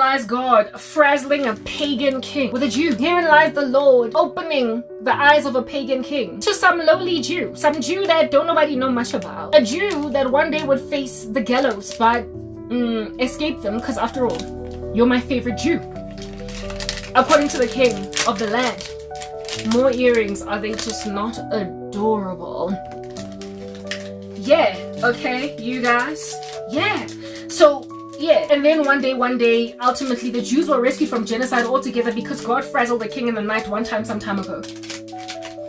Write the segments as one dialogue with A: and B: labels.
A: lies God frazzling a pagan king with a Jew. Herein lies the Lord opening the eyes of a pagan king to some lowly Jew, some Jew that don't nobody know much about, a Jew that one day would face the gallows but escape them, because after all, you're my favorite Jew. According to the king of the land. More earrings, are they just not adorable? Yeah, okay, you guys. Yeah. So yeah, and then one day, ultimately the Jews were rescued from genocide altogether because God frazzled the king in the night one time some time ago.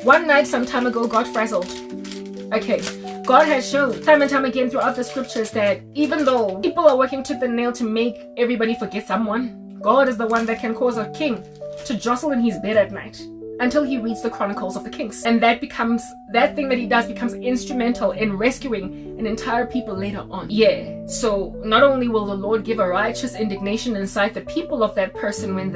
A: One night some time ago, God frazzled. Okay, God has shown time and time again throughout the scriptures that even though people are working tooth and nail to make everybody forget someone, God is the one that can cause a king to jostle in his bed at night until he reads the Chronicles of the Kings. And that thing that he does becomes instrumental in rescuing an entire people later on. Yeah, so not only will the Lord give a righteous indignation inside the people of that person when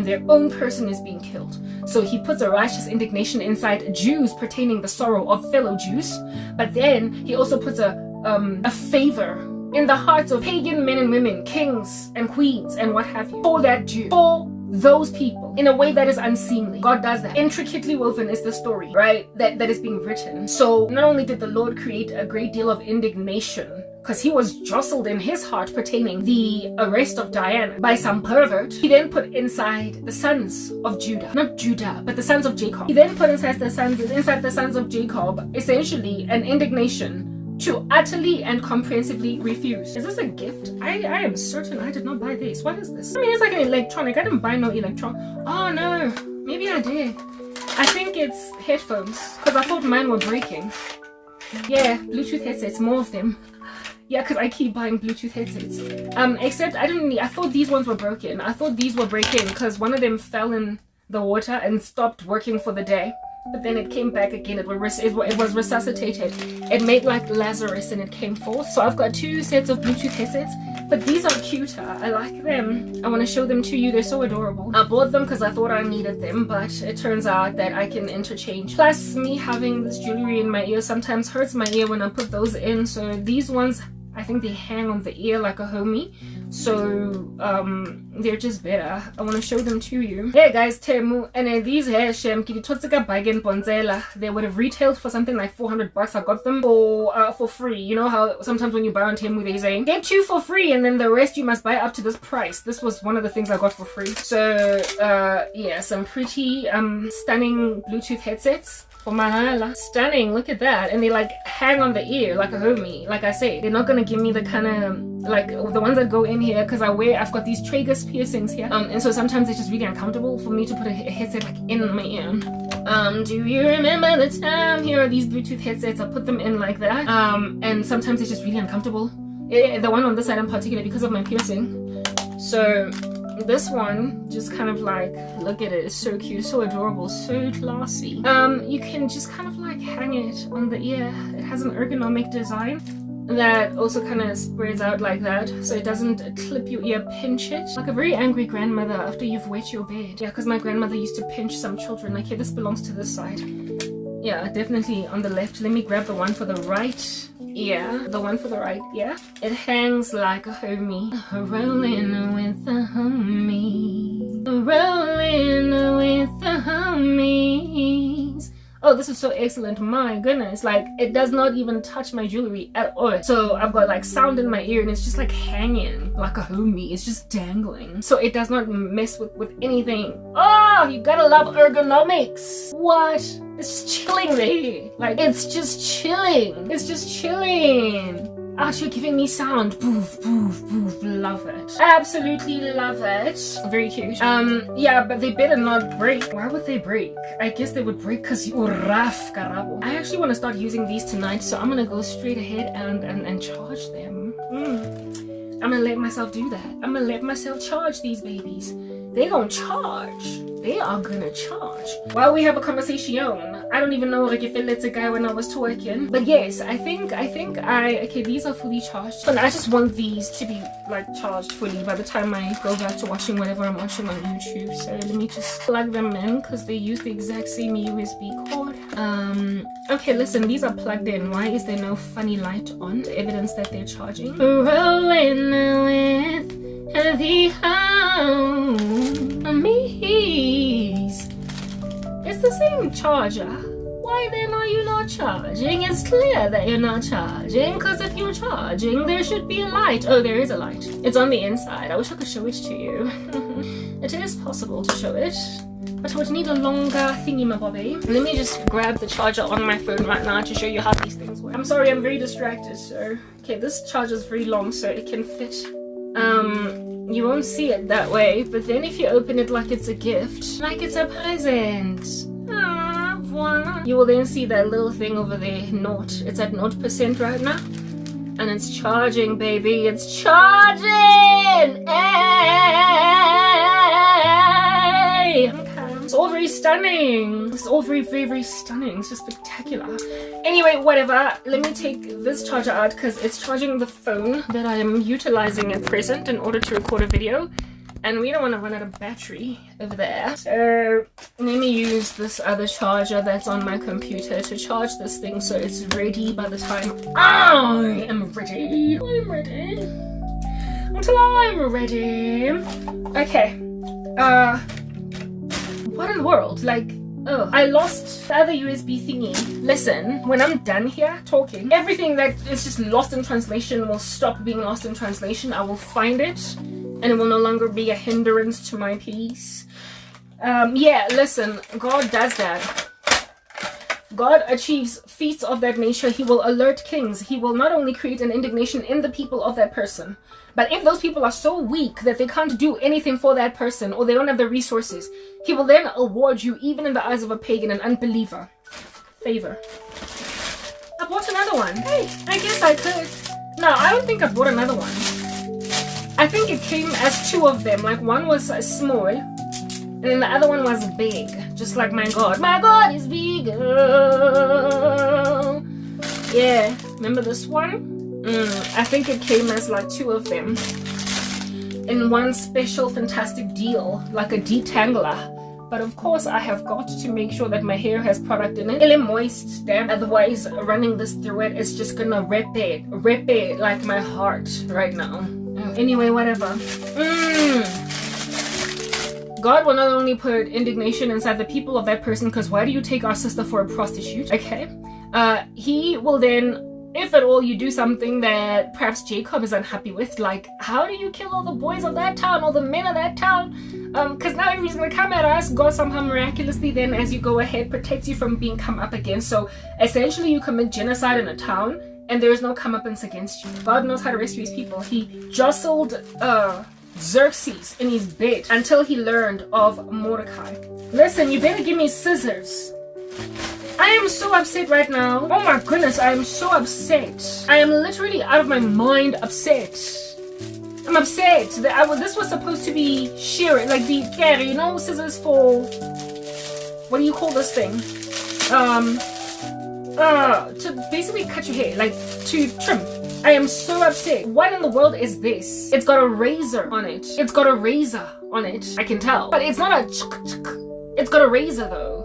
A: their own person is being killed. So he puts a righteous indignation inside Jews pertaining the sorrow of fellow Jews, but then he also puts a favor in the hearts of pagan men and women, kings and queens and what have you, for that Jew, for those people, in a way that is unseemly. God does that. Intricately woven is the story, right, that is being written. So not only did the Lord create a great deal of indignation, because he was jostled in his heart pertaining the arrest of Diana by some pervert, he then put inside the sons of Judah, not Judah, but the sons of Jacob. He then put inside the sons of Jacob, essentially an indignation to utterly and comprehensively refuse. Is this a gift? I am certain I did not buy this. What is this? I mean, it's like an electronic. I didn't buy no electron. Oh no, maybe I did. I think it's headphones, because I thought mine were breaking. Yeah, Bluetooth headsets, more of them. Yeah, because I keep buying Bluetooth headsets. Except I thought these ones were broken. I thought these were breaking because one of them fell in the water and stopped working for the day. But then it came back again. It was resuscitated. It made like Lazarus and it came forth. So I've got 2 sets of Bluetooth headsets, but these are cuter. I like them. I want to show them to you. They're so adorable. I bought them because I thought I needed them, but it turns out that I can interchange. Plus, me having this jewelry in my ear sometimes hurts my ear when I put those in. So these ones, I think they hang on the ear like a homie. So they're just better. I want to show them to you. Hey guys, Temu, and these here they would have retailed for something like $400. I got them for free. You know how sometimes when you buy on Temu they say get 2 for free and then the rest you must buy up to this price. This was one of the things I got for free. So yeah, some pretty stunning Bluetooth headsets. For my stunning, look at that. And they like hang on the ear like a homie. Like I say, they're not gonna give me the kind of like the ones that go in here, because I've got these tragus piercings here, and so sometimes it's just really uncomfortable for me to put a headset like in my ear. Do you remember the time? Here are these Bluetooth headsets. I put them in like that, and sometimes it's just really uncomfortable. The one on this side in particular, because of my piercing. So this one just kind of like, look at it, it's so cute, so adorable, so classy. You can just kind of like hang it on the ear. It has an ergonomic design that also kind of spreads out like that, so it doesn't clip your ear, pinch it like a very angry grandmother after you've wet your bed. Yeah, because my grandmother used to pinch some children. Like, here, this belongs to this side. Yeah, definitely on the left. Let me grab the one for the right. Yeah, the one for the right. Yeah, it hangs like a homie. Rolling with the homie. Rolling with the homies. Oh, this is so excellent. My goodness, like it does not even touch my jewelry at all. So I've got like sound in my ear and it's just like hanging like a homie. It's just dangling. So it does not mess with anything. Oh, you gotta love ergonomics. What? It's just chilling there. Like, it's just chilling. It's just chilling. Out here giving me sound. Boof, boof, boof. Love it. Absolutely love it. Very cute. Yeah, but they better not break. Why would they break? I guess they would break because you're rough, Karabo. I actually want to start using these tonight, so I'm gonna go straight ahead and charge them. I'm gonna let myself do that. I'm gonna let myself charge these babies. They gonna charge. They are gonna charge. While we have a conversation, I don't even know like if it lets a guy when I was twerking. But yes, I think okay, these are fully charged. But I just want these to be like charged fully by the time I go back to watching whatever I'm watching on YouTube. So let me just plug them in because they use the exact same USB cord. Okay, listen, these are plugged in. Why is there no funny light on? Evidence that they're charging. Rolling with the Amaze. It's the same charger. Why then are you not charging? It's clear that you're not charging, because if you're charging, there should be a light. Oh, there is a light. It's on the inside. I wish I could show it to you. It is possible to show it, but I would need a longer thingy-mabobby. Let me just grab the charger on my phone right now to show you how these things work. I'm sorry, I'm very distracted, so... Okay, this charger is very long, so it can fit. You won't see it that way, but then if you open it like it's a gift, like it's a present, voila, you will then see that little thing over there, it's at 0% right now, and it's charging, baby, it's charging! Hey! It's all very stunning. It's all very, very, very stunning. It's just spectacular. Anyway, whatever. Let me take this charger out because it's charging the phone that I am utilizing at present in order to record a video. And we don't want to run out of battery over there. So let me use this other charger that's on my computer to charge this thing so it's ready by the time I am ready. I'm ready. Until I'm ready. Okay. What in the world? Like, oh, I lost the other USB thingy. Listen, when I'm done here talking, everything that is just lost in translation will stop being lost in translation. I will find it, and it will no longer be a hindrance to my peace. Yeah, listen, God does that. God achieves feats of that nature. He will alert kings. He will not only create an indignation in the people of that person, but if those people are so weak that they can't do anything for that person or they don't have the resources, he will then award you, even in the eyes of a pagan, an unbeliever, favor. I bought another one. Hey, I guess I could. No, I don't think I bought another one. I think it came as two of them. Like one was small and then the other one was big. Just like my God. My God is big. Yeah, remember this one? I think it came as like two of them in one special fantastic deal, like a detangler. But of course I have got to make sure that my hair has product in it. Really moist, damn. Otherwise running this through it is just gonna rip it like my heart right now. Anyway, whatever. God will not only put indignation inside the people of that person, because why do you take our sister for a prostitute? Okay. He will then, if at all you do something that perhaps Jacob is unhappy with, like how do you kill all the boys of that town, all the men of that town? Because now everybody's gonna come at us. God somehow miraculously then, as you go ahead, protects you from being come up against. So essentially you commit genocide in a town and there is no comeuppance against you. God knows how to rescue his people. He jostled Xerxes in his bed until he learned of Mordecai. Listen, you better give me scissors. I am so upset right now. Oh my goodness, I am so upset. I am literally out of my mind upset. I'm upset that this was supposed to be shearing, like the carry, you know, scissors for, what do you call this thing? To basically cut your hair, like to trim. I am so upset. What in the world is this? It's got a razor on it. It's got a razor on it, I can tell. But it's not a it's got a razor though.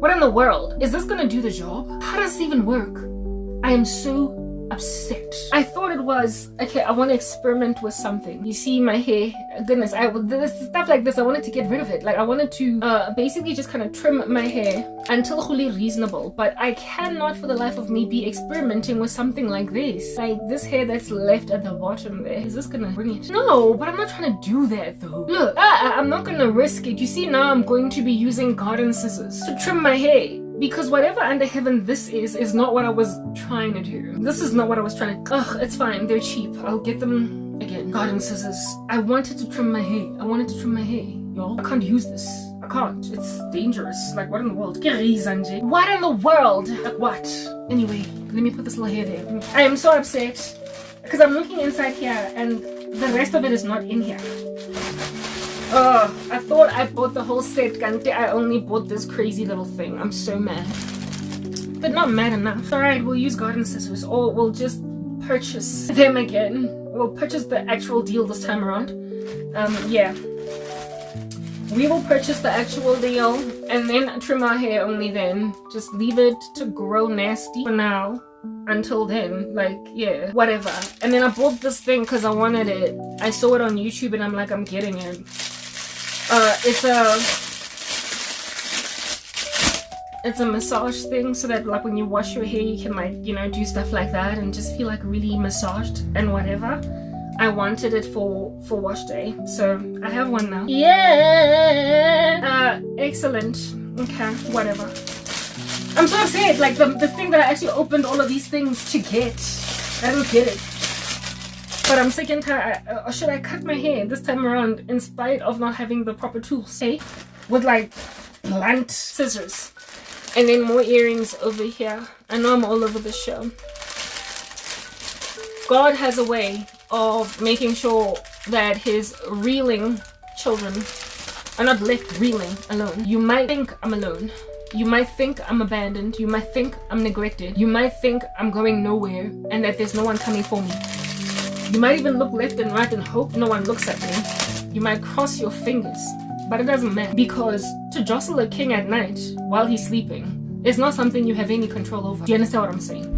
A: What in the world? Is this gonna do the job? How does this even work? I am so upset. I thought it was, okay, I want to experiment with something. You see my hair, goodness, this stuff like this, I wanted to get rid of it. Like I wanted to basically just kind of trim my hair until fully reasonable, but I cannot for the life of me be experimenting with something like this. Like this hair that's left at the bottom there, is this gonna bring it? No, but I'm not trying to do that though. Look, I'm not gonna risk it. You see, now I'm going to be using garden scissors to trim my hair. Because whatever under heaven this is not what I was trying to do. This is not what I was trying to... Ugh, it's fine. They're cheap. I'll get them again. Garden scissors. I wanted to trim my hair. I wanted to trim my hair, y'all. I can't use this. I can't. It's dangerous. Like, what in the world? What in the world? Like, what? Anyway, let me put this little hair there. I am so upset. Because I'm looking inside here and the rest of it is not in here. I thought I bought the whole set, Kante. I only bought this crazy little thing. I'm so mad. But not mad enough. Alright, we'll use garden scissors or we'll just purchase them again. We'll purchase the actual deal this time around. Yeah. We will purchase the actual deal and then trim our hair only then. Just leave it to grow nasty for now. until then, like, yeah, whatever. And then I bought this thing because I wanted it. I saw it on YouTube and I'm like, I'm getting it. It's a massage thing, so that like when you wash your hair you can, like, you know, do stuff like that and just feel like really massaged and whatever. I wanted it for wash day, so I have one now. Yeah. Excellent. Okay, whatever. I'm so upset. Like the thing that I actually opened all of these things to get, I don't get it. But I'm sick and tired. Or should I cut my hair this time around in spite of not having the proper tools? Hey, with like blunt scissors. And then more earrings over here. I know I'm all over the show. God has a way of making sure that his reeling children are not left reeling alone. You might think I'm alone. You might think I'm abandoned. You might think I'm neglected. You might think I'm going nowhere and that there's no one coming for me. You might even look left and right and hope no one looks at me. You might cross your fingers, but it doesn't matter, because to jostle a king at night while he's sleeping is not something you have any control over. Do you understand what I'm saying?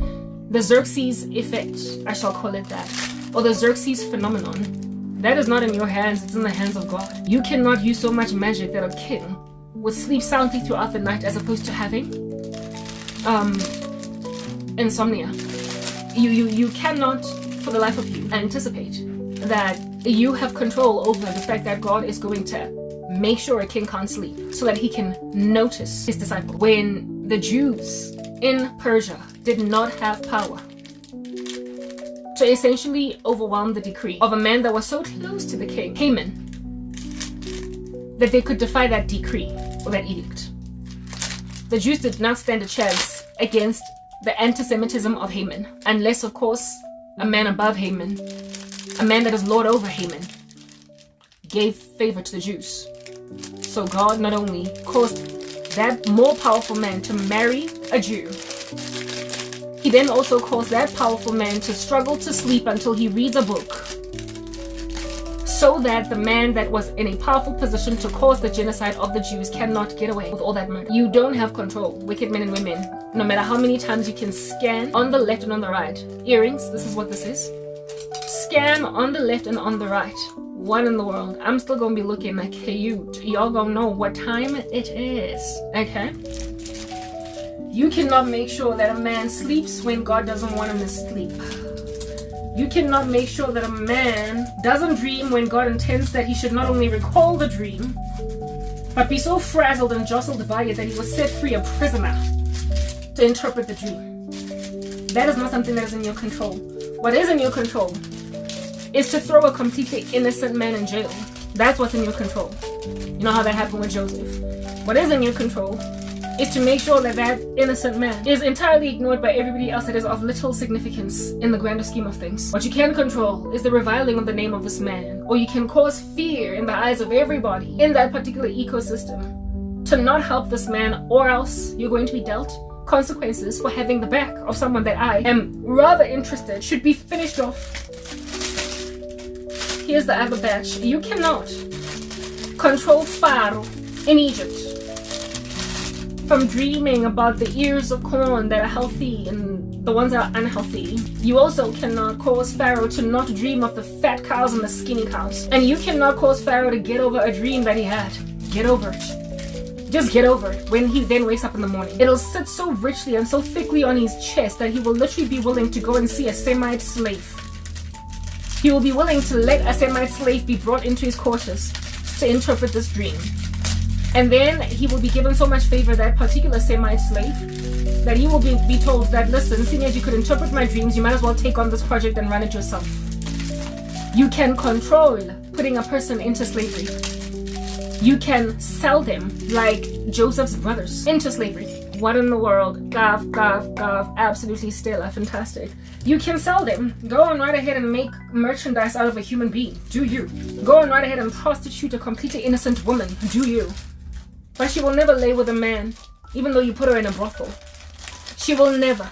A: The Xerxes effect, I shall call it that, or the Xerxes phenomenon, that is not in your hands, it's in the hands of God. You cannot use so much magic that a king would sleep soundly throughout the night as opposed to having insomnia. You cannot, for the life of you, anticipate that you have control over the fact that God is going to make sure a king can't sleep so that he can notice his disciple. When the Jews in Persia did not have power to essentially overwhelm the decree of a man that was so close to the king, Haman, that they could defy that decree or that edict. The Jews did not stand a chance against the anti-Semitism of Haman, unless, of course, a man above Haman, a man that is lord over Haman, gave favor to the Jews. So God not only caused that more powerful man to marry a Jew, he then also caused that powerful man to struggle to sleep until he reads a book, so that the man that was in a powerful position to cause the genocide of the Jews cannot get away with all that murder. You don't have control, wicked men and women, no matter how many times you can scan on the left and on the right. Earrings, this is what this is. Scan on the left and on the right. What in the world? I'm still gonna be looking like, hey, y'all gonna know what time it is, okay? You cannot make sure that a man sleeps when God doesn't want him to sleep. You cannot make sure that a man doesn't dream when God intends that he should not only recall the dream, but be so frazzled and jostled by it that he was set free a prisoner to interpret the dream. That is not something that is in your control. What is in your control is to throw a completely innocent man in jail. That's what's in your control. You know how that happened with Joseph. What is in your control is to make sure that that innocent man is entirely ignored by everybody else that is of little significance in the grander scheme of things. What you can control is the reviling of the name of this man, or you can cause fear in the eyes of everybody in that particular ecosystem to not help this man, or else you're going to be dealt consequences for having the back of someone that I am rather interested should be finished off. Here's the other batch. You cannot control Pharaoh in Egypt from dreaming about the ears of corn that are healthy and the ones that are unhealthy. You also cannot cause Pharaoh to not dream of the fat cows and the skinny cows. And you cannot cause Pharaoh to get over a dream that he had. Get over it. Just get over it when he then wakes up in the morning. It'll sit so richly and so thickly on his chest that he will literally be willing to go and see a Semite slave. He will be willing to let a Semite slave be brought into his quarters to interpret this dream. And then he will be given so much favor, that particular Semite slave, that he will be told that, listen, seeing as you could interpret my dreams, you might as well take on this project and run it yourself. You can control putting a person into slavery. You can sell them, like Joseph's brothers, into slavery. What in the world? Gav, absolutely stellar, fantastic. You can sell them. Go on right ahead and make merchandise out of a human being. Do you? Go on right ahead and prostitute a completely innocent woman. Do you? But she will never lay with a man, even though you put her in a brothel. She will never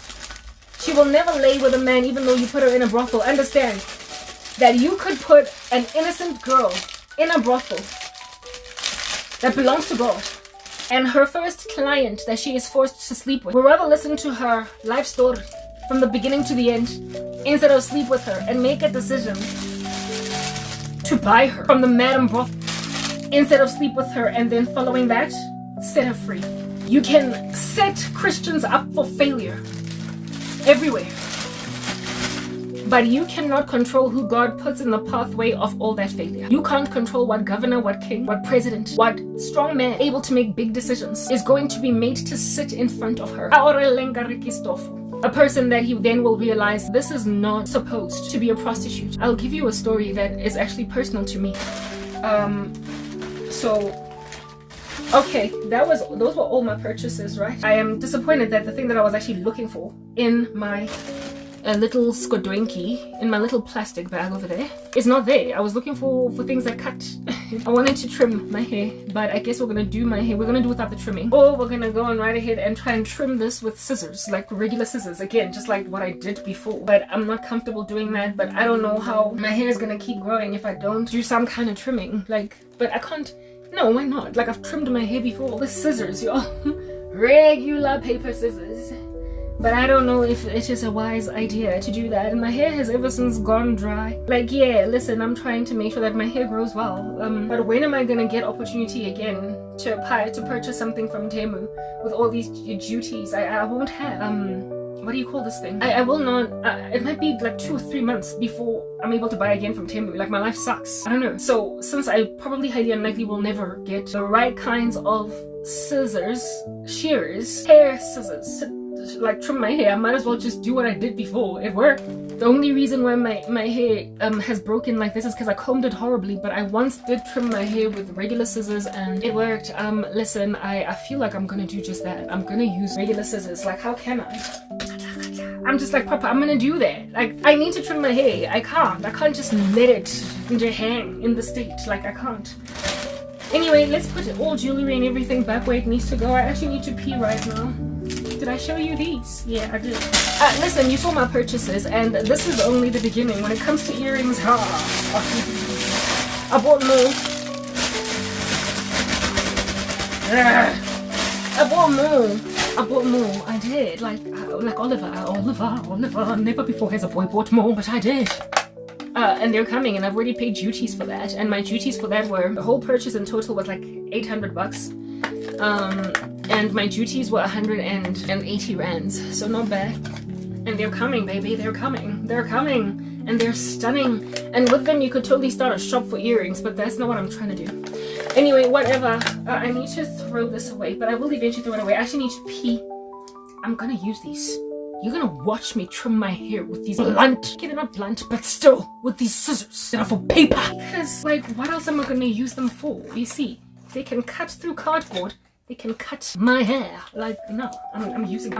A: lay with a man, even though you put her in a brothel. Understand that you could put an innocent girl in a brothel that belongs to God, and her first client that she is forced to sleep with will rather listen to her life story from the beginning to the end, instead of sleep with her and make a decision to buy her from the madam broth, instead of sleep with her and then following that, set her free. You can set Christians up for failure everywhere, but you cannot control who God puts in the pathway of all that failure. You can't control what governor, what king, what president, what strong man able to make big decisions is going to be made to sit in front of her. A person that he then will realize this is not supposed to be a prostitute. I'll give you a story that is actually personal to me. Okay, those were all my purchases, right? I am disappointed that the thing that I was actually looking for in my little skodwenki, in my little plastic bag over there, is not there. I was looking for things that cut. I wanted to trim my hair, but I guess we're gonna do my hair. We're gonna do without the trimming, or we're gonna go on right ahead and try and trim this with scissors, like regular scissors, again, just like what I did before. But I'm not comfortable doing that. But I don't know how my hair is gonna keep growing if I don't do some kind of trimming. Like, but I can't. No, why not? Like, I've trimmed my hair before with scissors, y'all. Regular paper scissors. But I don't know if it's just a wise idea to do that. And my hair has ever since gone dry. Like, yeah, listen, I'm trying to make sure that my hair grows well. But when am I gonna get opportunity again to purchase something from Temu with all these duties? I won't have. What do you call this thing? I will not. It might be like 2 or 3 months before I'm able to buy again from Temu. Like, my life sucks. I don't know. So since I probably highly unlikely will never get the right kinds of scissors, shears, hair scissors to like trim my hair, I might as well just do what I did before. It worked. The only reason why my hair has broken like this is because I combed it horribly, but I once did trim my hair with regular scissors and it worked. Listen, I feel like I'm gonna do just that. I'm gonna use regular scissors. Like, how can I? I'm just like, Papa, I'm gonna do that. Like, I need to trim my hair. I can't just let it hang in the state. Like, I can't. Anyway, let's put all jewelry and everything back where it needs to go. I actually need to pee right now. Did I show you these? Yeah, I did. Listen, you saw my purchases, and this is only the beginning. When it comes to earrings, I bought more. I bought more. I did. Like Oliver. Never before has a boy bought more, but I did. And they're coming, and I've already paid duties for that. And my duties for that were, the whole purchase in total was like 800 bucks. And my duties were 180 rands, so not bad. And they're coming, baby, they're coming, and they're stunning. And with them, you could totally start a shop for earrings, but that's not what I'm trying to do. Anyway, whatever. I need to throw this away, but I will eventually throw it away. I actually need to pee. I'm gonna use these. You're gonna watch me trim my hair with these blunt, okay, they're not blunt, but still, with these scissors that are for paper. Because, like, what else am I gonna use them for? You see, they can cut through cardboard. They can cut my hair. Like, no, I'm using.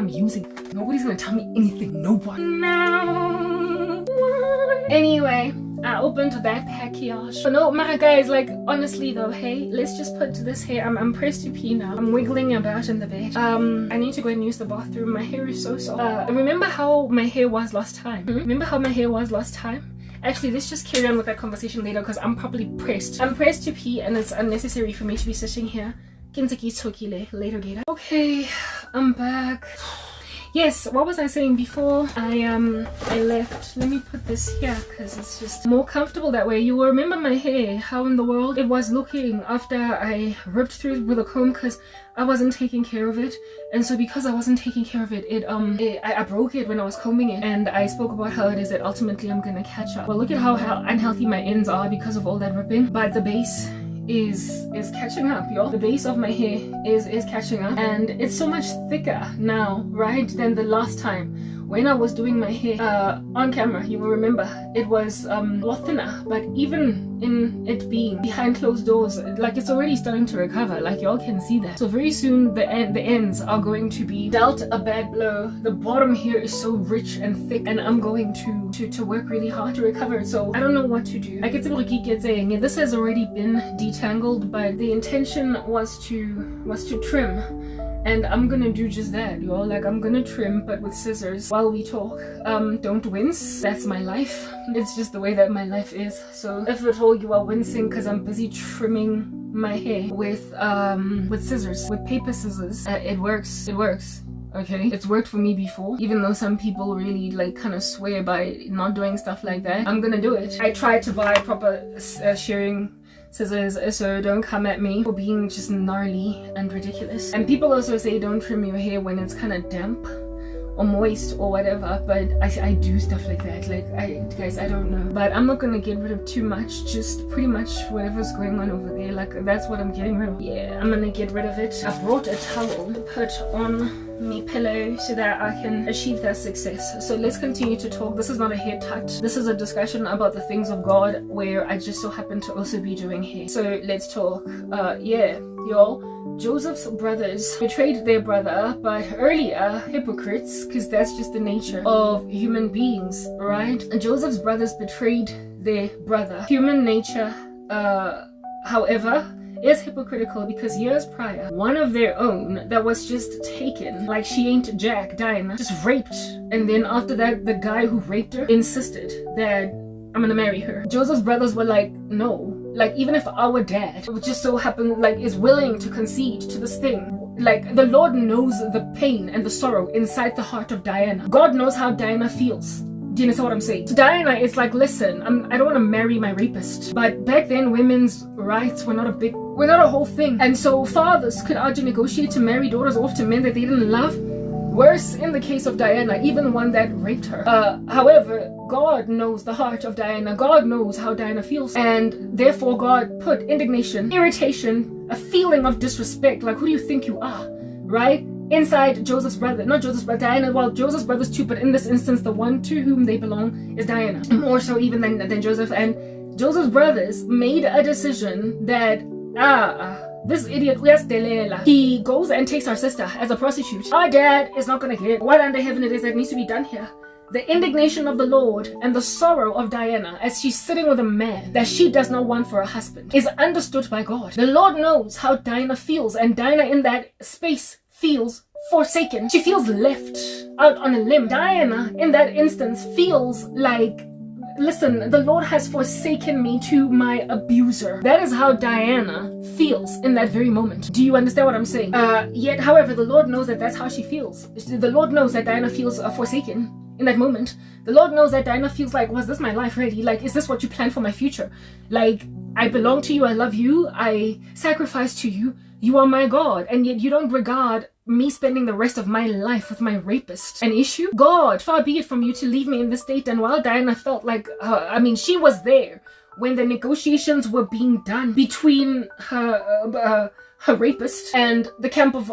A: Nobody's gonna tell me anything. No one. No one. Anyway, I opened that package. But no, my guys, like, honestly though, hey, let's just put this hair. I'm pressed to pee now. I'm wiggling about in the bed. I need to go and use the bathroom. My hair is so soft. Remember how my hair was last time? Remember how my hair was last time? Actually, let's just carry on with that conversation later because I'm probably pressed. I'm pressed to pee and it's unnecessary for me to be sitting here. Later, Gator. Okay, I'm back. Yes, what was I saying before I left? Let me put this here because it's just more comfortable that way. You will remember my hair, how in the world it was looking after I ripped through it with a comb because I wasn't taking care of it. And so because I wasn't taking care of it, I broke it when I was combing it. And I spoke about how it is that ultimately I'm gonna catch up. Well, look at how unhealthy my ends are because of all that ripping. But the base is catching up, y'all. The base of my hair is catching up, and it's so much thicker now, right, than the last time when I was doing my hair on camera. You will remember it was a lot thinner, but even in it being behind closed doors, like, it's already starting to recover. Like, y'all can see that. So very soon the ends are going to be dealt a bad blow. The bottom here is so rich and thick, and I'm going to work really hard to recover it. So I don't know what to do. I get saying this has already been detangled, but the intention was to trim. And I'm gonna do just that, y'all. Like, I'm gonna trim, but with scissors while we talk. Don't wince. That's my life. It's just the way that my life is. So if at all you are wincing because I'm busy trimming my hair with scissors, with paper scissors, it works. Okay, it's worked for me before, even though some people really like kind of swear by not doing stuff like that. I'm gonna do it. I tried to buy proper shearing scissors, so don't come at me for being just gnarly and ridiculous. And people also say don't trim your hair when it's kind of damp or moist or whatever, but I do stuff like that. Like, guys, I don't know, but I'm not gonna get rid of too much, just pretty much whatever's going on over there. Like, that's what I'm getting rid of. Yeah, I'm gonna get rid of it. I brought a towel to put on me pillow so that I can achieve that success. So let's continue to talk. This is not a hair tut. This is a discussion about the things of God, where I just so happen to also be doing hair. So let's talk. Yeah, y'all. Joseph's brothers betrayed their brother, but earlier hypocrites, because that's just the nature of human beings, right? And Joseph's brothers betrayed their brother. Human nature, however, is hypocritical, because years prior, one of their own that was just taken, like she ain't Jack, Diana, just raped. And then after that, the guy who raped her insisted that I'm gonna marry her. Joseph's brothers were like, no. Like, even if our dad would just so happen, like, is willing to concede to this thing, like, the Lord knows the pain and the sorrow inside the heart of Diana. God knows how Diana feels. Do you understand what I'm saying? So Diana is like, listen, I don't want to marry my rapist. But back then, women's rights were not a whole thing. And so fathers could argue negotiate to marry daughters off to men that they didn't love. Worse in the case of Diana, even one that raped her. However, God knows the heart of Diana. God knows how Diana feels. And therefore, God put indignation, irritation, a feeling of disrespect. Like, who do you think you are? Right? Inside Joseph's brother. Not Joseph's brother, Diana. Well, Joseph's brothers too, but in this instance, the one to whom they belong is Diana. More so even than Joseph. And Joseph's brothers made a decision that, this idiot, he goes and takes our sister as a prostitute. Our dad is not gonna get what under heaven it is that needs to be done here. The indignation of the Lord and the sorrow of Diana as she's sitting with a man that she does not want for a husband is understood by God. The Lord knows how Diana feels, and Diana in that space feels forsaken. She feels left out on a limb. Diana in that instance feels like, listen, the Lord has forsaken me to my abuser. That is how Diana feels in that very moment. Do you understand what I'm saying? Yet, however, the Lord knows that that's how she feels. The Lord knows that Diana feels forsaken in that moment. The Lord knows that Diana feels like, was this my life really? Like, is this what you planned for my future? Like, I belong to you, I love you, I sacrifice to you, you are my God, and yet you don't regard me spending the rest of my life with my rapist an issue? God, far be it from you to leave me in this state. And while Diana felt like, she was there when the negotiations were being done between her rapist and the camp of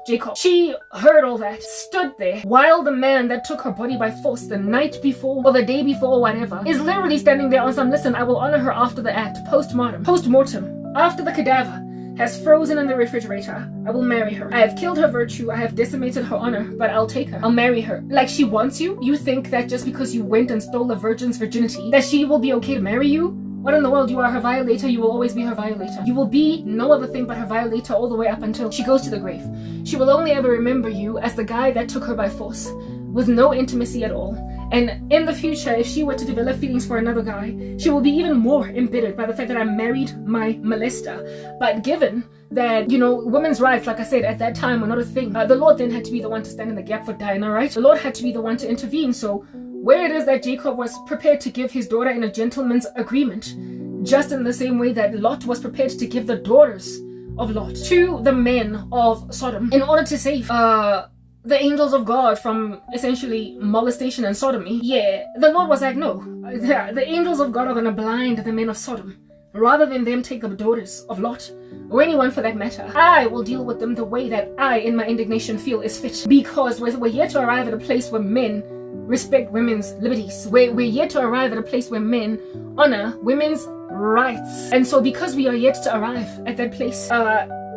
A: Jacob. She heard all that, stood there, while the man that took her body by force the night before or the day before or whatever is literally standing there on some, listen, I will honor her after the act, post-mortem, after the cadaver has frozen in the refrigerator, I will marry her. I have killed her virtue, I have decimated her honor, but I'll take her. I'll marry her. Like, she wants you? You think that just because you went and stole a virgin's virginity, that she will be okay to marry you? What in the world? You are her violator, you will always be her violator. You will be no other thing but her violator all the way up until she goes to the grave. She will only ever remember you as the guy that took her by force, with no intimacy at all. And in the future, if she were to develop feelings for another guy, she will be even more embittered by the fact that I married my molester. But given that, women's rights, like I said, at that time were not a thing, the Lord then had to be the one to stand in the gap for Diana, right? The Lord had to be the one to intervene. So where it is that Jacob was prepared to give his daughter in a gentleman's agreement, just in the same way that Lot was prepared to give the daughters of Lot to the men of Sodom in order to save the angels of God from essentially molestation and sodomy. Yeah, the Lord was like, no, the angels of God are going to blind the men of Sodom rather than them take the daughters of Lot or anyone for that matter. I will deal with them the way that I in my indignation feel is fit, because we're yet to arrive at a place where men respect women's liberties. We're yet to arrive at a place where men honor women's rights. And so because we are yet to arrive at that place,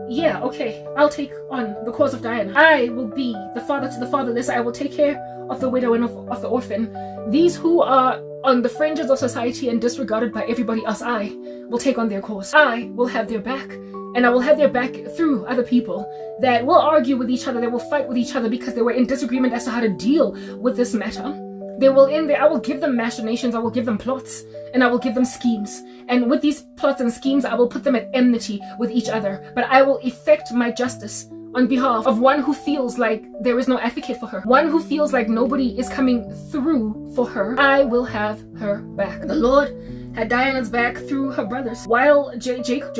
A: yeah, okay, I'll take on the cause of Diana. I will be the father to the fatherless. I will take care of the widow and of the orphan. These who are on the fringes of society and disregarded by everybody else, I will take on their cause. I will have their back. And I will have their back through other people that will argue with each other, that will fight with each other because they were in disagreement as to how to deal with this matter. They will end there. I will give them machinations, I will give them plots, and I will give them schemes. And with these plots and schemes, I will put them at enmity with each other. But I will effect my justice on behalf of one who feels like there is no advocate for her, one who feels like nobody is coming through for her. I will have her back. The Lord had Diana's back through her brothers. While Jacob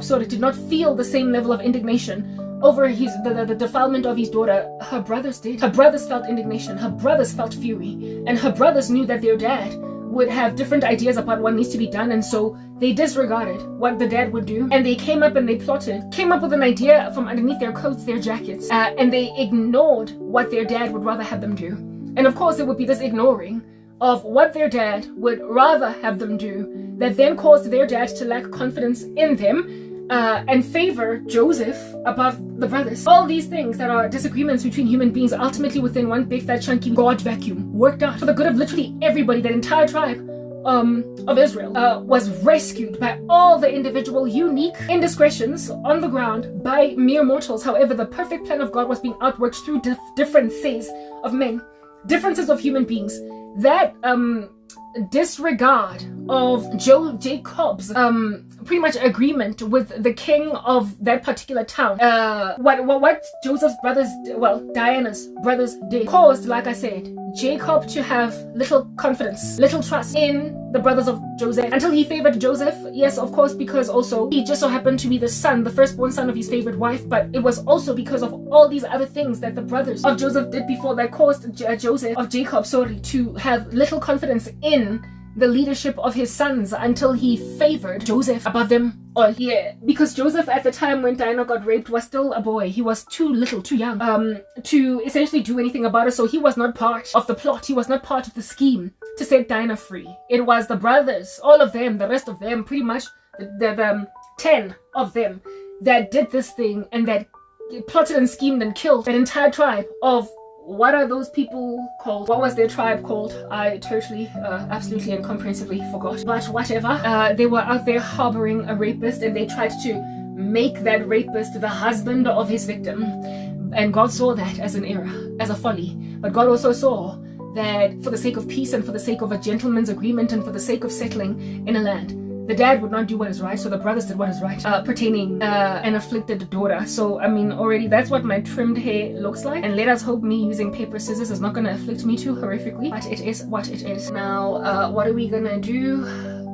A: sort of did not feel the same level of indignation over the defilement of his daughter, her brothers did. Her brothers felt indignation, her brothers felt fury, and her brothers knew that their dad would have different ideas about what needs to be done, and so they disregarded what the dad would do, and they came up and they plotted, came up with an idea from underneath their coats, their jackets, and they ignored what their dad would rather have them do. And of course it would be this ignoring of what their dad would rather have them do that then caused their dad to lack confidence in them, and favor Joseph above the brothers. All these things that are disagreements between human beings, ultimately within one big fat chunky God vacuum, worked out for the good of literally everybody. That entire tribe of Israel was rescued by all the individual unique indiscretions on the ground by mere mortals. However, the perfect plan of God was being outworked through differences of men, differences of human beings. That disregard of Jacob's pretty much agreement with the king of that particular town, what Joseph's brothers, well, Diana's brothers did, caused, like I said, Jacob to have little confidence, little trust in the brothers of Joseph, until he favored Joseph. Yes, of course, because also he just so happened to be the son, the firstborn son of his favorite wife, but it was also because of all these other things that the brothers of Joseph did before that caused Jacob to have little confidence in the leadership of his sons, until he favored Joseph above them all. Yeah, because Joseph at the time when Diana got raped was still a boy. He was too little, too young to essentially do anything about it. So he was not part of the plot. He was not part of the scheme to set Diana free. It was the brothers, all of them, the rest of them, pretty much the 10 of them that did this thing, and that plotted and schemed and killed an entire tribe of, what are those people called? What was their tribe called? I totally, absolutely and comprehensively forgot. But whatever. They were out there harboring a rapist, and they tried to make that rapist the husband of his victim. And God saw that as an error, as a folly. But God also saw that for the sake of peace and for the sake of a gentleman's agreement and for the sake of settling in a land, the dad would not do what is right, so the brothers did what is right, pertaining an afflicted daughter. So I mean, already that's what my trimmed hair looks like, and let us hope me using paper scissors is not going to afflict me too horrifically, but it is what it is. Now what are we gonna do?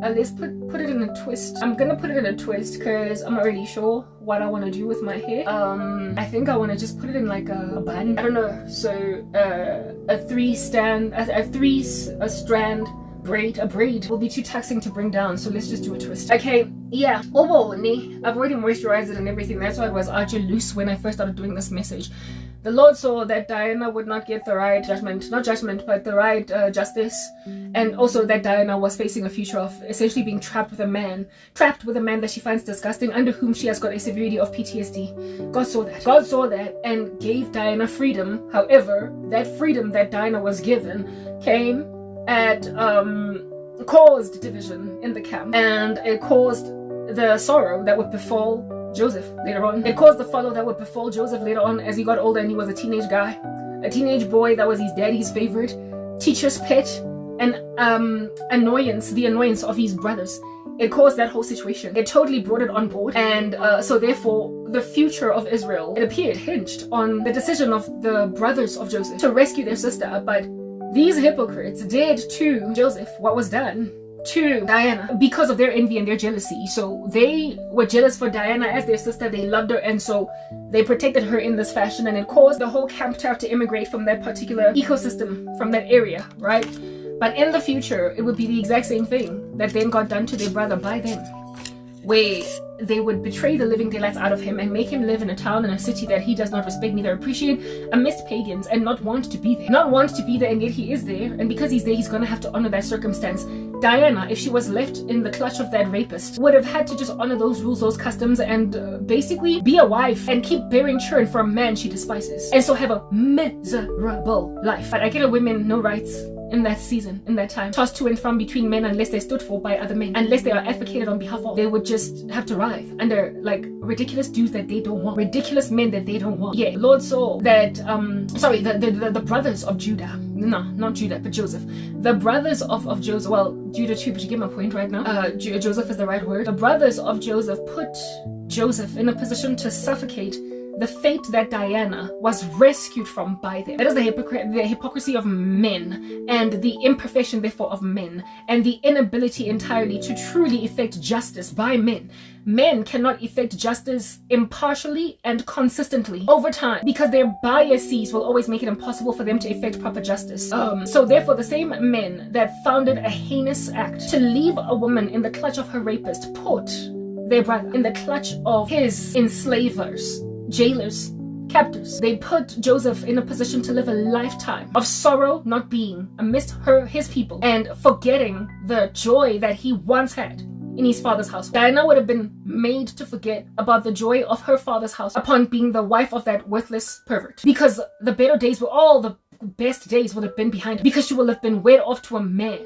A: Let's put it in a twist. I'm gonna put it in a twist because I'm not really sure what I want to do with my hair. I think I want to just put it in like a bun, I don't know. So a three strand braid. A braid will be too taxing to bring down, so let's just do a twist. Okay, yeah. I've already moisturized it and everything. That's why it was archer loose when I first started doing this message. The Lord saw that Diana would not get the right judgment, not judgment, but the right justice, and also that Diana was facing a future of essentially being trapped with a man that she finds disgusting, under whom she has got a severity of PTSD. God saw that and gave Diana freedom. However, that freedom that Diana was given came at caused division in the camp, and it caused the sorrow that would befall Joseph later on. It caused the follow that would befall Joseph later on as he got older and he was a teenage guy, a teenage boy that was his daddy's favorite, teacher's pet, and the annoyance of his brothers. It caused that whole situation. It totally brought it on board, and so therefore the future of Israel, it appeared, hinged on the decision of the brothers of Joseph to rescue their sister. But these hypocrites did to Joseph what was done to Diana because of their envy and their jealousy. So they were jealous for Diana as their sister. They loved her, and so they protected her in this fashion, and it caused the whole camp to have to immigrate from that particular ecosystem, from that area, right? But in the future, it would be the exact same thing that then got done to their brother by them, where they would betray the living daylights out of him and make him live in a town and a city that he does not respect neither appreciate, amidst pagans, and not want to be there. Not want to be there, and yet he is there, and because he's there, he's gonna have to honor that circumstance. Diana, if she was left in the clutch of that rapist, would have had to just honor those rules, those customs, and basically be a wife and keep bearing children for a man she despises, and so have a miserable life. But I get women no rights in that season, in that time, tossed to and from between men unless they're stood for by other men, unless they are advocated on behalf of. They would just have to writhe under like ridiculous dudes that they don't want, ridiculous men that they don't want. Yeah, Lord saw that the brothers of Judah, no, not Judah, but Joseph, the brothers of Joseph, well, Judah too, but you get my point right now. Joseph is the right word. The brothers of Joseph put Joseph in a position to suffocate the fate that Diana was rescued from by them. That is the hypocrisy of men, and the imperfection therefore of men, and the inability entirely to truly effect justice by men. Men cannot effect justice impartially and consistently over time because their biases will always make it impossible for them to effect proper justice. So therefore, the same men that founded a heinous act to leave a woman in the clutch of her rapist put their brother in the clutch of his enslavers, jailers, captors. They put Joseph in a position to live a lifetime of sorrow, not being amidst his people, and forgetting the joy that he once had in his father's house. Diana would have been made to forget about the joy of her father's house upon being the wife of that worthless pervert, because the better days were all the best days would have been behind her, because she will have been wed off to a man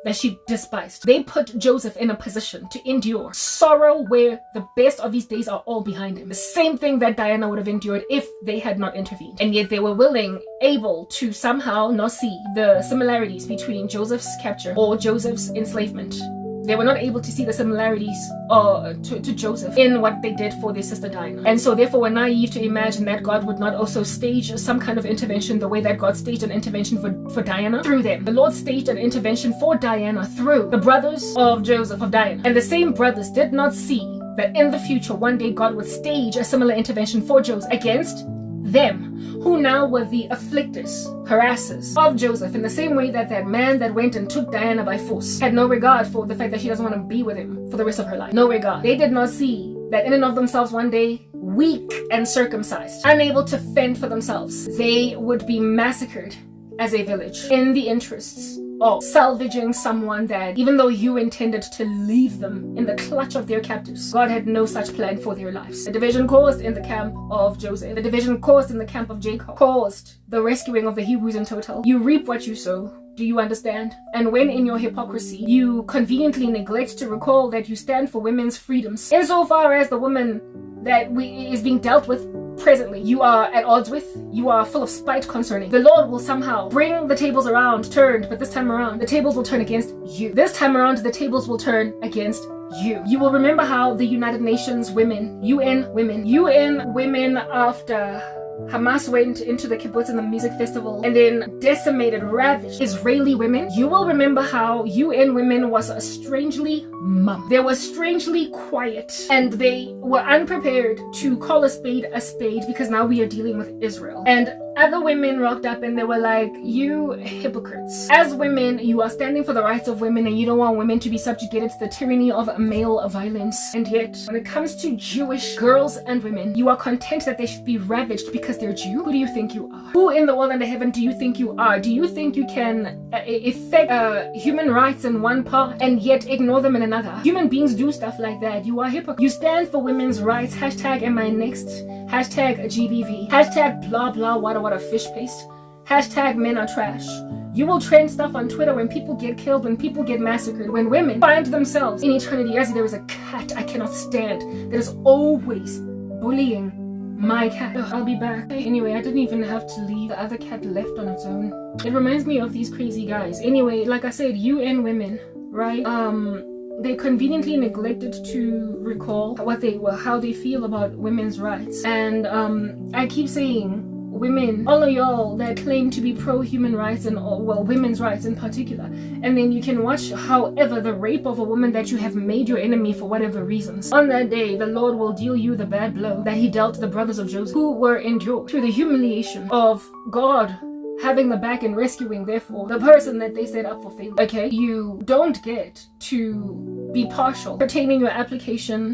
A: that she despised. They put Joseph in a position to endure sorrow where the best of his days are all behind him. The same thing that Diana would have endured if they had not intervened. And yet they were able to somehow not see the similarities between Joseph's capture or Joseph's enslavement. They were not able to see the similarities to Joseph in what they did for their sister Diana. And so therefore we're naive to imagine that God would not also stage some kind of intervention the way that God staged an intervention for Diana through them. The Lord staged an intervention for Diana through the brothers of Joseph, of Diana. And the same brothers did not see that in the future, one day God would stage a similar intervention for Joseph against them, who now were the afflictors, harassers of Joseph, in the same way that that man that went and took Diana by force had no regard for the fact that she doesn't want to be with him for the rest of her life. No regard. They did not see that in and of themselves one day, weak and circumcised, unable to fend for themselves, they would be massacred as a village in the interests of salvaging someone that, even though you intended to leave them in the clutch of their captors, God had no such plan for their lives. The division caused in the camp of Joseph, the division caused in the camp of Jacob, caused the rescuing of the Hebrews in total. You reap what you sow. Do you understand? And when in your hypocrisy, you conveniently neglect to recall that you stand for women's freedoms, insofar as the woman that is being dealt with presently, you are at odds with, you are full of spite concerning, the Lord will somehow bring the tables around, turned, but this time around, the tables will turn against you. This time around, the tables will turn against you. You will remember how the United Nations women, UN women after Hamas went into the kibbutz and the music festival and then decimated, ravaged Israeli women. You will remember how UN Women was strangely mum. They were strangely quiet, and they were unprepared to call a spade because now we are dealing with Israel. And other women rocked up and they were like, you hypocrites. As women, you are standing for the rights of women and you don't want women to be subjugated to the tyranny of male violence. And yet, when it comes to Jewish girls and women, you are content that they should be ravaged because they're Jew? Who do you think you are? Who in the world and the heaven do you think you are? Do you think you can effect human rights in one part and yet ignore them in another? Human beings do stuff like that. You are hypocrite. You stand for women's rights. Hashtag am I next? Hashtag GBV. Hashtag blah blah what a fish paste. Hashtag men are trash. You will trend stuff on Twitter when people get killed, when people get massacred, when women find themselves in eternity. As there is a cat I cannot stand that is always bullying my cat. Ugh, I'll be back. Anyway, I didn't even have to leave. The other cat left on its own. It reminds me of these crazy guys. Anyway, like I said, UN women, right? They conveniently neglected to recall how they feel about women's rights. And I keep saying, women, all of y'all that claim to be pro-human rights and women's rights in particular, and then you can watch however the rape of a woman that you have made your enemy for whatever reasons. On that day, the Lord will deal you the bad blow that he dealt the brothers of Joseph, who were endured through the humiliation of God having the back and rescuing, therefore, the person that they set up for failure. Okay, you don't get to be partial pertaining your application.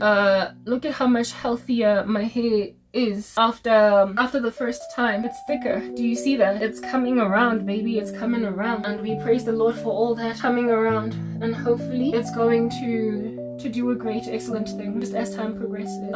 A: Look at how much healthier my hair is after the first time. It's thicker. Do you see that? It's coming around, baby. It's coming around, and we praise the Lord for all that coming around, and hopefully it's going to do a great, excellent thing just as time progresses.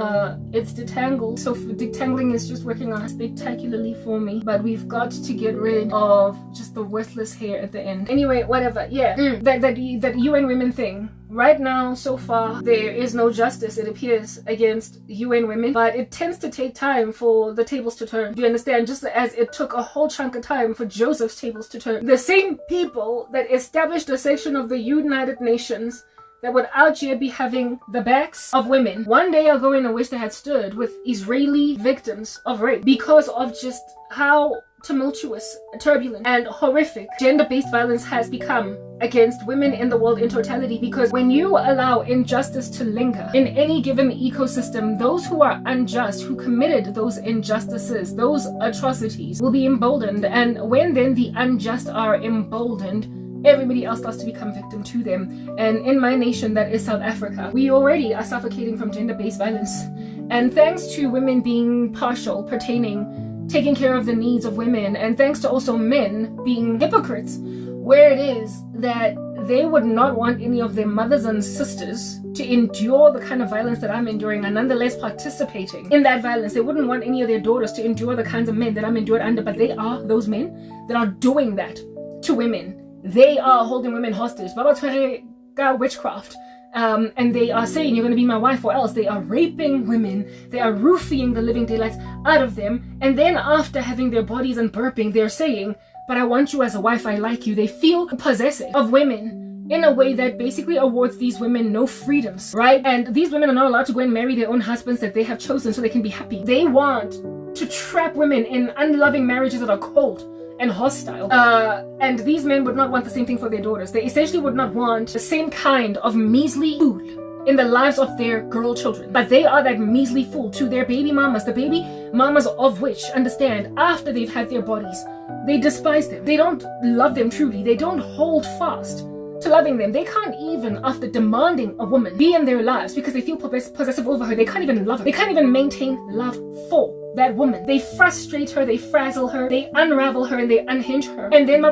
A: It's detangled, so detangling is just working on spectacularly for me, but we've got to get rid of just the worthless hair at the end. Anyway, whatever. Yeah, that UN women thing. Right now, so far, there is no justice, it appears, against UN women, but it tends to take time for the tables to turn. Do you understand? Just as it took a whole chunk of time for Joseph's tables to turn. The same people that established a section of the United Nations that would out here be having the backs of women. One day I'll go in and wish they had stood with Israeli victims of rape because of just how tumultuous, turbulent, and horrific gender-based violence has become against women in the world in totality. Because when you allow injustice to linger in any given ecosystem, those who are unjust, who committed those injustices, those atrocities, will be emboldened. And when then the unjust are emboldened, everybody else starts to become victim to them. And in my nation, that is South Africa, we already are suffocating from gender-based violence. And thanks to women being partial, taking care of the needs of women, and thanks to also men being hypocrites, where it is that they would not want any of their mothers and sisters to endure the kind of violence that I'm enduring and nonetheless participating in that violence. They wouldn't want any of their daughters to endure the kinds of men that I'm endured under, but they are those men that are doing that to women. They are holding women hostage. Witchcraft. And they are saying, you're going to be my wife or else. They are raping women. They are roofing the living daylights out of them. And then after having their bodies and burping, they're saying, but I want you as a wife, I like you. They feel possessive of women in a way that basically awards these women no freedoms, right? And these women are not allowed to go and marry their own husbands that they have chosen so they can be happy. They want to trap women in unloving marriages that are cold and hostile. And these men would not want the same thing for their daughters. They essentially would not want the same kind of measly food in the lives of their girl children. But they are that measly food to their baby mamas, the baby mamas of which understand after they've had their bodies, they despise them. They don't love them truly. They don't hold fast to loving them. They can't even, after demanding a woman be in their lives because they feel possessive over her, they can't even love her. They can't even maintain love for that woman. They frustrate her, they frazzle her, they unravel her, and they unhinge her. And then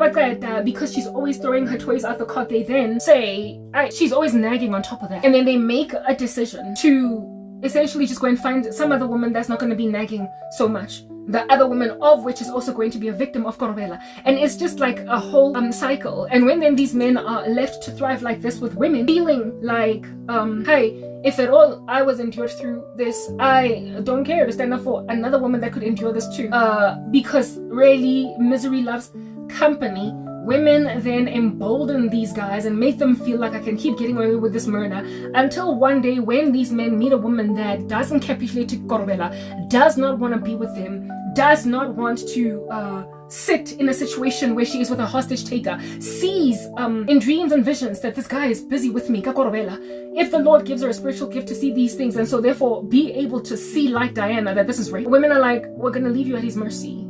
A: because she's always throwing her toys out the cot, they then say, she's always nagging on top of that. And then they make a decision to essentially just go and find some other woman that's not going to be nagging so much. The other woman of which is also going to be a victim of Karabo. And it's just like a whole cycle. And when then these men are left to thrive like this with women, feeling like, hey, if at all I was endured through this, I don't care to stand up for another woman that could endure this too. Because really, misery loves company. Women then embolden these guys and make them feel like I can keep getting away with this murder until one day when these men meet a woman that doesn't capitulate to Karabo, does not want to be with them, does not want to sit in a situation where she is with a hostage taker, sees in dreams and visions that this guy is busy with me, if the Lord gives her a spiritual gift to see these things and so therefore be able to see like Diana that this is rape, women are like, we're gonna leave you at his mercy.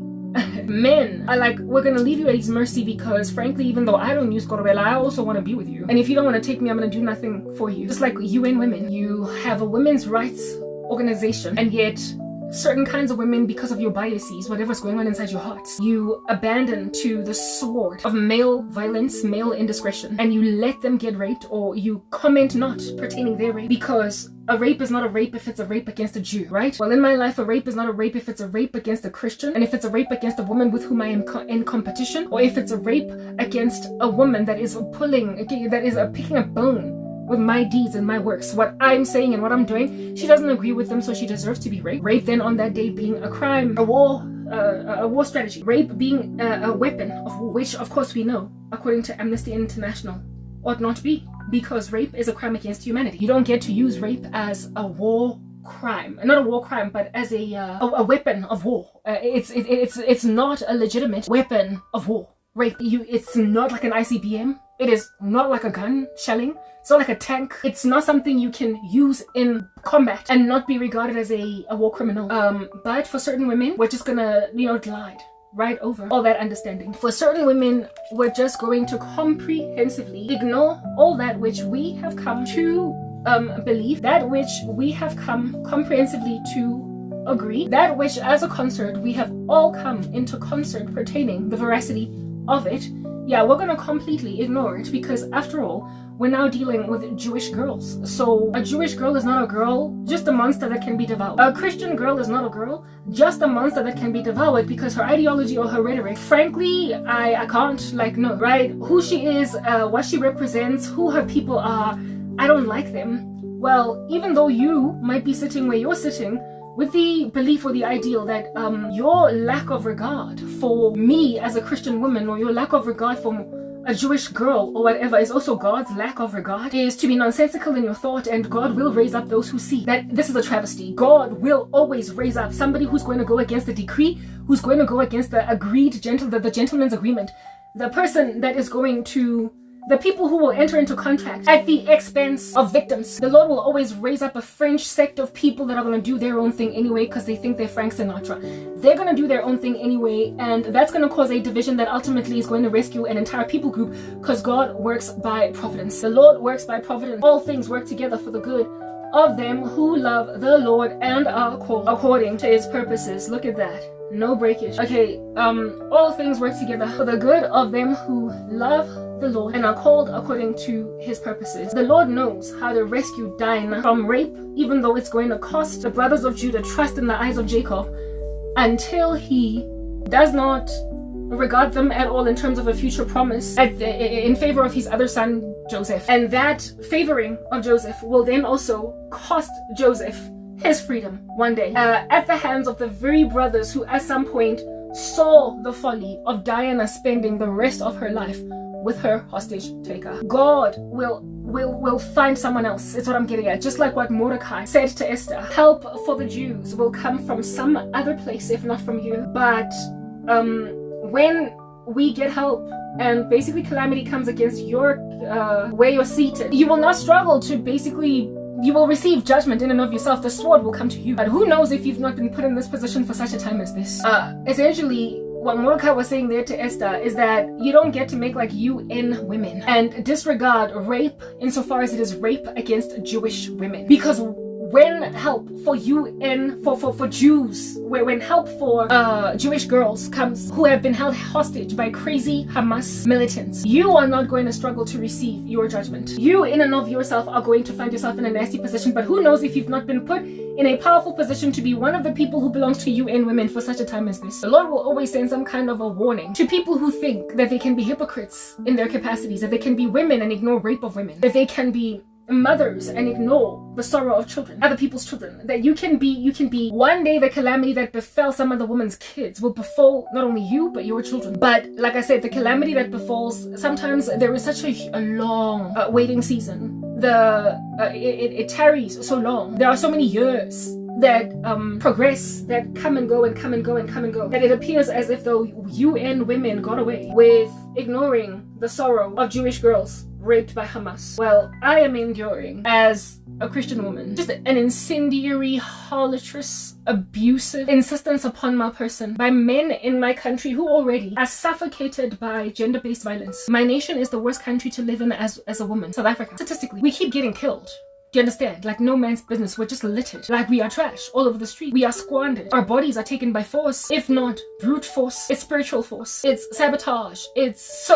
A: Men are like, we're gonna leave you at his mercy because frankly, even though I don't use Karabo, I also want to be with you. And if you don't want to take me, I'm gonna do nothing for you. Just like UN Women, you have a women's rights organization, and yet certain kinds of women, because of your biases, whatever's going on inside your hearts, you abandon to the sword of male violence, male indiscretion, and you let them get raped, or you comment not pertaining their rape, because a rape is not a rape if it's a rape against a Jew, right? Well, in my life, a rape is not a rape if it's a rape against a Christian, and if it's a rape against a woman with whom I am in competition, or if it's a rape against a woman that is picking a bone with my deeds and my works, what I'm saying and what I'm doing, she doesn't agree with them, so she deserves to be raped. Rape then on that day being a crime, a war strategy. Rape being a weapon of war, which of course we know, according to Amnesty International, ought not be, because rape is a crime against humanity. You don't get to use rape as a war crime, not a war crime, but as a weapon of war. It's not a legitimate weapon of war. Rape, it's not like an ICBM. It is not like a gun shelling. It's not like a tank. It's not something you can use in combat and not be regarded as a war criminal. But for certain women, we're just gonna, glide right over all that understanding. For certain women, we're just going to comprehensively ignore all that which we have come to believe, that which we have come comprehensively to agree, that which as a concert we have all come into concert pertaining the veracity of it. Yeah, we're gonna completely ignore it because after all, we're now dealing with Jewish girls. So a Jewish girl is not a girl, just a monster that can be devoured. A Christian girl is not a girl, just a monster that can be devoured because her ideology or her rhetoric, frankly, I can't know, right? Who she is, what she represents, who her people are, I don't like them. Well, even though you might be sitting where you're sitting, with the belief or the ideal that your lack of regard for me as a Christian woman, or your lack of regard for a Jewish girl or whatever is also God's lack of regard, is to be nonsensical in your thought, and God will raise up those who see that this is a travesty. God will always raise up somebody who's going to go against the decree, who's going to go against the the gentleman's agreement, the person that is going to, the people who will enter into contract at the expense of victims. The Lord will always raise up a fringe sect of people that are going to do their own thing anyway because they think they're Frank Sinatra. They're going to do their own thing anyway, and that's going to cause a division that ultimately is going to rescue an entire people group, because God works by providence. The Lord works by providence. All things work together for the good of them who love the Lord and are called according to his purposes. Look at that. No breakage. Okay, all things work together for the good of them who love the Lord and are called according to his purposes. The Lord knows how to rescue Dinah from rape, even though it's going to cost the brothers of Judah trust in the eyes of Jacob, until he does not regard them at all in terms of a future promise in favor of his other son Joseph. And that favoring of Joseph will then also cost Joseph his freedom one day, at the hands of the very brothers who at some point saw the folly of Diana spending the rest of her life with her hostage taker. God will find someone else, is what I'm getting at. Just like what Mordecai said to Esther, help for the Jews will come from some other place if not from you. But when we get help and basically calamity comes against your where you're seated, you will not struggle to basically, you will receive judgment in and of yourself. The sword will come to you. But who knows if you've not been put in this position for such a time as this. Essentially, what Mordecai was saying there to Esther is that you don't get to make like UN women and disregard rape insofar as it is rape against Jewish women. Because when help for UN, for Jews, when help for Jewish girls comes who have been held hostage by crazy Hamas militants, you are not going to struggle to receive your judgment. You in and of yourself are going to find yourself in a nasty position, but who knows if you've not been put in a powerful position to be one of the people who belongs to UN women for such a time as this. The Lord will always send some kind of a warning to people who think that they can be hypocrites in their capacities, that they can be women and ignore rape of women, that they can be mothers and ignore the sorrow of children, other people's children, that you can be one day the calamity that befell some other woman's kids will befall not only you but your children. But like I said, the calamity that befalls, sometimes there is such a long waiting season. It tarries so long. There are so many years that progress, that come and go and come and go and come and go, that it appears as if though UN women got away with ignoring the sorrow of Jewish girls raped by Hamas. Well, I am enduring as a Christian woman just an incendiary, harlotrous, abusive insistence upon my person by men in my country who already are suffocated by gender-based violence. My nation is the worst country to live in as a woman. South Africa. Statistically, we keep getting killed. Do you understand? Like no man's business. We're just littered. Like we are trash all over the street. We are squandered. Our bodies are taken by force. If not brute force, it's spiritual force. It's sabotage. It's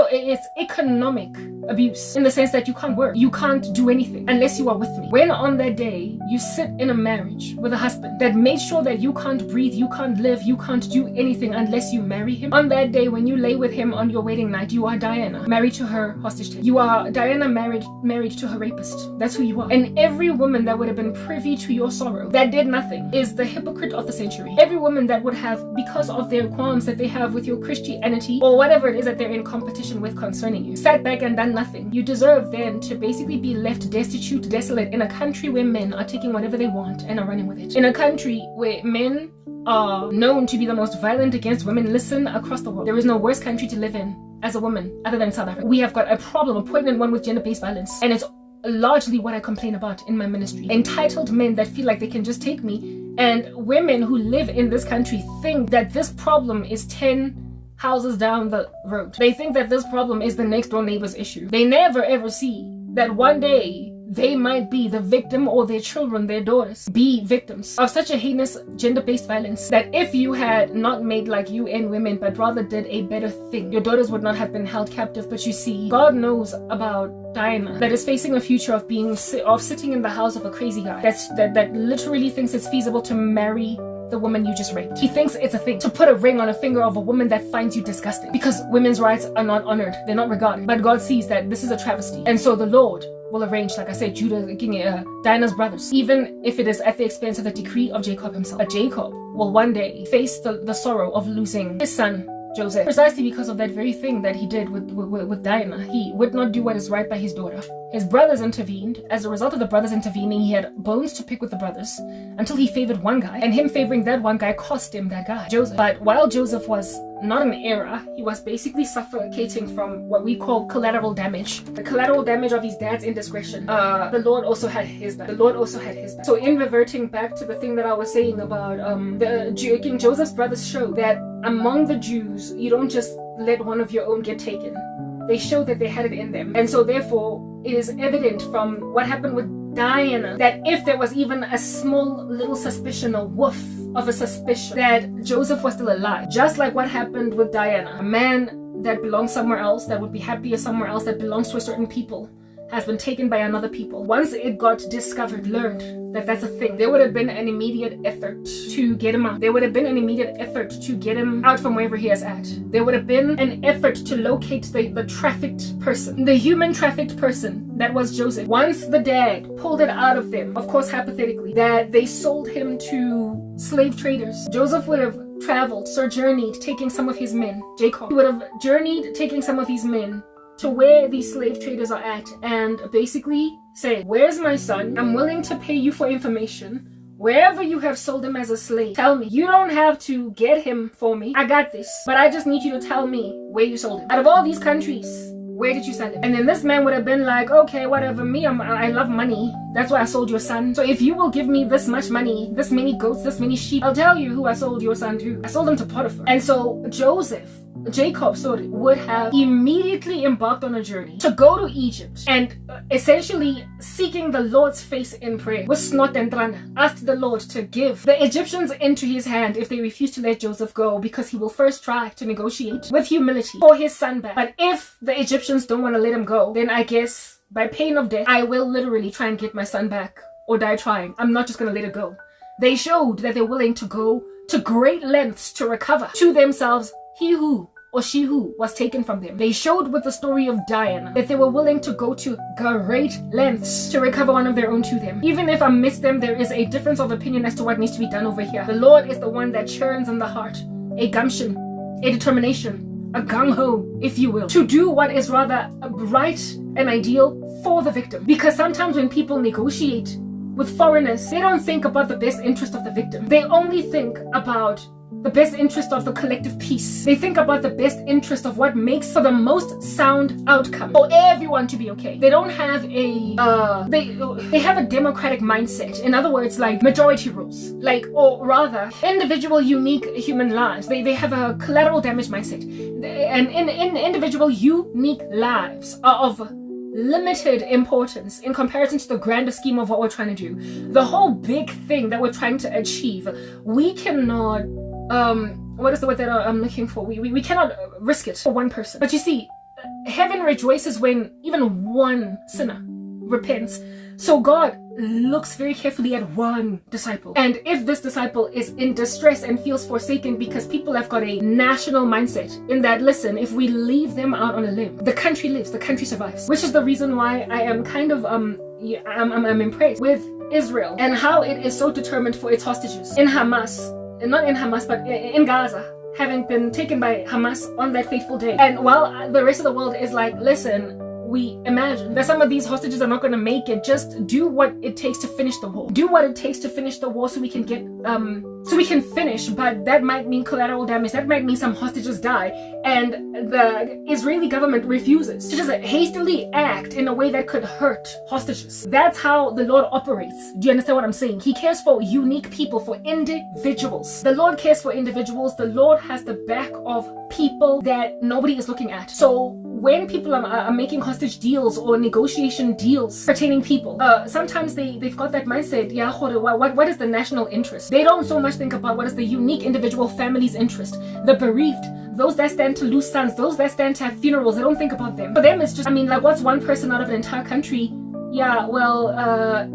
A: economic abuse in the sense that you can't work. You can't do anything unless you are with me. When on that day you sit in a marriage with a husband that made sure that you can't breathe, you can't live, you can't do anything unless you marry him. On that day when you lay with him on your wedding night, you are Diana, married to her hostage taker. You are Diana married to her rapist. That's who you are. And every woman that would have been privy to your sorrow that did nothing is the hypocrite of the century. Every woman that would have, because of their qualms that they have with your Christianity or whatever it is that they're in competition with concerning you, sat back and done nothing. You deserve then to basically be left destitute, desolate, in a country where men are taking whatever they want and are running with it. In a country where men are known to be the most violent against women. Listen, across the world, there is no worse country to live in as a woman other than South Africa. We have got a problem, a poignant one, with gender-based violence, and it's largely what I complain about in my ministry. Entitled men that feel like they can just take me, and women who live in this country think that this problem is 10 houses down the road. They think that this problem is the next door neighbor's issue. They never ever see that one day they might be the victim, or their children, their daughters, be victims of such a heinous gender-based violence that if you had not made like UN women, but rather did a better thing, your daughters would not have been held captive. But you see, God knows about Diana, that is facing a future of sitting in the house of a crazy guy that literally thinks it's feasible to marry the woman you just raped. He thinks it's a thing to put a ring on a finger of a woman that finds you disgusting, because women's rights are not honored, they're not regarded. But God sees that this is a travesty, and so the Lord will arrange, like I said, Diana's brothers, even if it is at the expense of the decree of Jacob himself. But Jacob will one day face the sorrow of losing his son Joseph, precisely because of that very thing that he did with Diana. He would not do what is right by his daughter. His brothers intervened. As a result of the brothers intervening, he had bones to pick with the brothers until he favored one guy, and him favoring that one guy cost him that guy, Joseph. But while Joseph was not an heir, he was basically suffocating from what we call collateral damage. The collateral damage of his dad's indiscretion. The Lord also had his back. The Lord also had his back. So in reverting back to the thing that I was saying about King Joseph's brothers show that among the Jews, you don't just let one of your own get taken. They show that they had it in them. And so therefore, it is evident from what happened with Diana that if there was even a small little suspicion, a whiff of a suspicion that Joseph was still alive, just like what happened with Diana, a man that belongs somewhere else, that would be happier somewhere else, that belongs to a certain people, has been taken by another people. Once it got discovered, learned that that's a thing, there would have been an immediate effort to get him out. There would have been an immediate effort to get him out from wherever he is at. There would have been an effort to locate the trafficked person, the human trafficked person that was Joseph. Once the dad pulled it out of them, of course hypothetically, that they sold him to slave traders, Joseph would have traveled, sojourneyed, taking some of his men, Jacob. He would have journeyed, taking some of his men to where these slave traders are at and basically say, where's my son? I'm willing to pay you for information. Wherever you have sold him as a slave, tell me. You don't have to get him for me. I got this. But I just need you to tell me where you sold him. Out of all these countries, where did you sell him? And then this man would have been like, okay, whatever, I love money. That's why I sold your son. So if you will give me this much money, this many goats, this many sheep, I'll tell you who I sold your son to. I sold him to Potiphar. And so Jacob would have immediately embarked on a journey to go to Egypt and essentially seeking the Lord's face in prayer with snot and trana, asked the Lord to give the Egyptians into his hand if they refuse to let Joseph go, because he will first try to negotiate with humility for his son back. But if the Egyptians don't want to let him go, then I guess by pain of death, I will literally try and get my son back or die trying. I'm not just going to let it go. They showed that they're willing to go to great lengths to recover to themselves he who or she who was taken from them. They showed with the story of Diana that they were willing to go to great lengths to recover one of their own to them. Even if amidst them there is a difference of opinion as to what needs to be done over here, the Lord is the one that churns in the heart a gumption, a determination, a gung-ho, if you will, to do what is rather right and ideal for the victim. Because sometimes when people negotiate with foreigners, they don't think about the best interest of the victim. They only think about the best interest of the collective peace. They think about the best interest of what makes for the most sound outcome for everyone to be okay. They don't have they have a democratic mindset. In other words, like majority rules, or rather individual unique human lives. They have a collateral damage mindset, and in individual unique lives are of limited importance in comparison to the grander scheme of what we're trying to do. The whole big thing that we're trying to achieve, we cannot what is the word that I'm looking for? We cannot risk it for one person. But you see, heaven rejoices when even one sinner repents. So God looks very carefully at one disciple. And if this disciple is in distress and feels forsaken because people have got a national mindset in that, listen, if we leave them out on a limb, the country lives, the country survives. Which is the reason why I am kind of I'm impressed with Israel and how it is so determined for its hostages in Hamas. Not in Hamas, but in Gaza, having been taken by Hamas on that fateful day. And while the rest of the world is like, listen, we imagine that some of these hostages are not going to make it, just do what it takes to finish the war. Do what it takes to finish the war so we can get, so we can finish, but that might mean collateral damage. That might mean some hostages die. And the Israeli government refuses to just hastily act in a way that could hurt hostages. That's how the Lord operates. Do you understand what I'm saying? He cares for unique people, for individuals. The Lord cares for individuals. The Lord has the back of people that nobody is looking at. So when people are making hostage deals or negotiation deals pertaining people, sometimes they've got that mindset, yeah, what is the national interest? They don't so much think about what is the unique individual family's interest, the bereaved, those that stand to lose sons, those that stand to have funerals. They don't think about them. For them, it's just, what's one person out of an entire country? Yeah, well,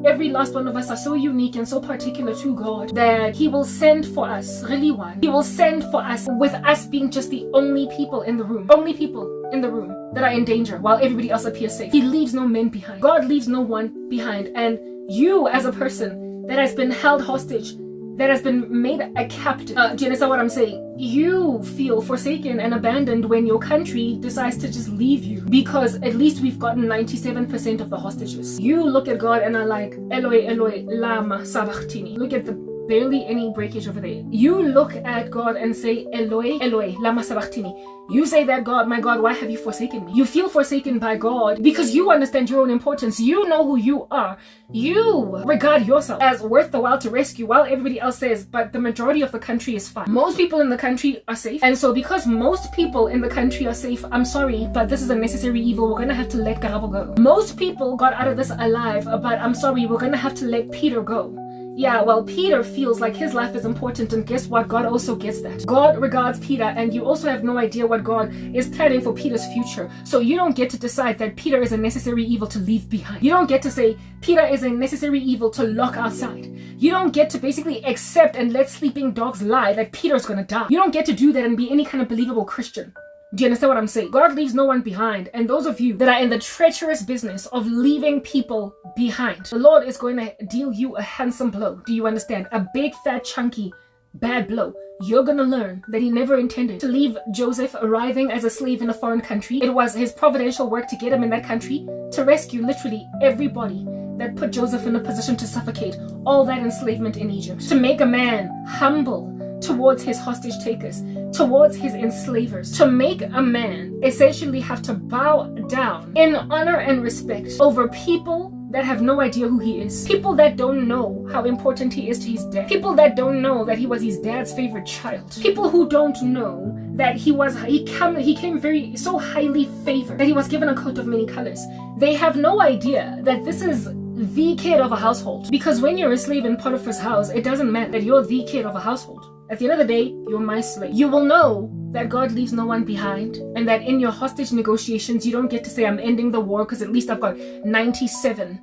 A: every last one of us are so unique and so particular to God that He will send for us, really one. He will send for us with us being just the only people in the room. Only people in the room that are in danger while everybody else appears safe. He leaves no men behind. God leaves no one behind. And you as a person that has been held hostage, that has been made a captive. Do you understand what I'm saying? You feel forsaken and abandoned when your country decides to just leave you, because at least we've gotten 97% of the hostages. You look at God and are like, Eloi, Eloi, lama sabachthani. Look at the barely any breakage over there. You look at God and say, Eloi, Eloi, lama sabachthani. You say that, God, my God, why have you forsaken me? You feel forsaken by God because you understand your own importance. You know who you are. You regard yourself as worth the while to rescue, while everybody else says, but the majority of the country is fine. Most people in the country are safe. And so because most people in the country are safe, I'm sorry, but this is a necessary evil. We're going to have to let Karabo go. Most people got out of this alive, but I'm sorry, we're going to have to let Peter go. Yeah, well, Peter feels like his life is important, and guess what? God also gets that. God regards Peter, and you also have no idea what God is planning for Peter's future. So you don't get to decide that Peter is a necessary evil to leave behind. You don't get to say Peter is a necessary evil to lock outside. You don't get to basically accept and let sleeping dogs lie that Peter's gonna die. You don't get to do that and be any kind of believable Christian. Do you understand what I'm saying? God leaves no one behind. And those of you that are in the treacherous business of leaving people behind, the Lord is going to deal you a handsome blow. Do you understand? A big, fat, chunky, bad blow. You're going to learn that he never intended to leave Joseph arriving as a slave in a foreign country. It was his providential work to get him in that country, to rescue literally everybody that put Joseph in a position to suffocate all that enslavement in Egypt. To make a man humble towards his hostage takers, towards his enslavers, to make a man essentially have to bow down in honor and respect over people that have no idea who he is, people that don't know how important he is to his dad, people that don't know that he was his dad's favorite child, people who don't know that he came very so highly favored, that he was given a coat of many colors. They have no idea that this is the kid of a household, because when you're a slave in Potiphar's house, it doesn't matter that you're the kid of a household. At the end of the day, you're my slave. You will know that God leaves no one behind, and that in your hostage negotiations, you don't get to say, I'm ending the war because at least I've got 97%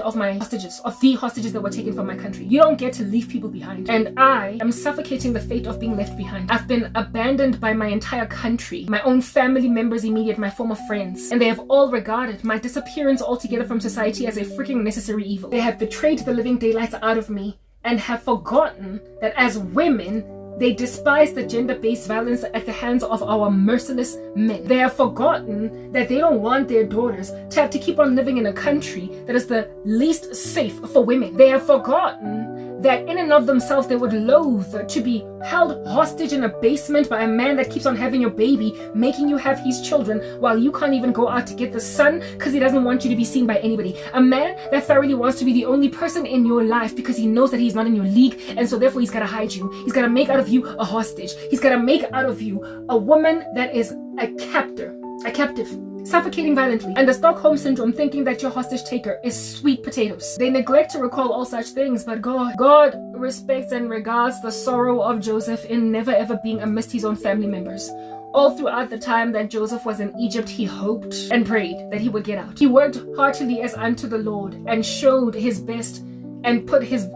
A: of my hostages, of the hostages that were taken from my country. You don't get to leave people behind. And I am suffocating the fate of being left behind. I've been abandoned by my entire country, my own family members, immediate, my former friends, and they have all regarded my disappearance altogether from society as a freaking necessary evil. They have betrayed the living daylights out of me, and have forgotten that as women, they despise the gender-based violence at the hands of our merciless men. They have forgotten that they don't want their daughters to have to keep on living in a country that is the least safe for women. They have forgotten that in and of themselves they would loathe to be held hostage in a basement by a man that keeps on having your baby, making you have his children while you can't even go out to get the sun because he doesn't want you to be seen by anybody. A man that thoroughly wants to be the only person in your life because he knows that he's not in your league, and so therefore he's got to hide you. He's got to make out of you a hostage. He's got to make out of you a woman that is a captive, suffocating violently, and the Stockholm Syndrome, thinking that your hostage taker is sweet potatoes. They neglect to recall all such things, but God respects and regards the sorrow of Joseph in never ever being amidst his own family members. All throughout the time that Joseph was in Egypt, he hoped and prayed that he would get out. He worked heartily as unto the Lord and showed his best and put his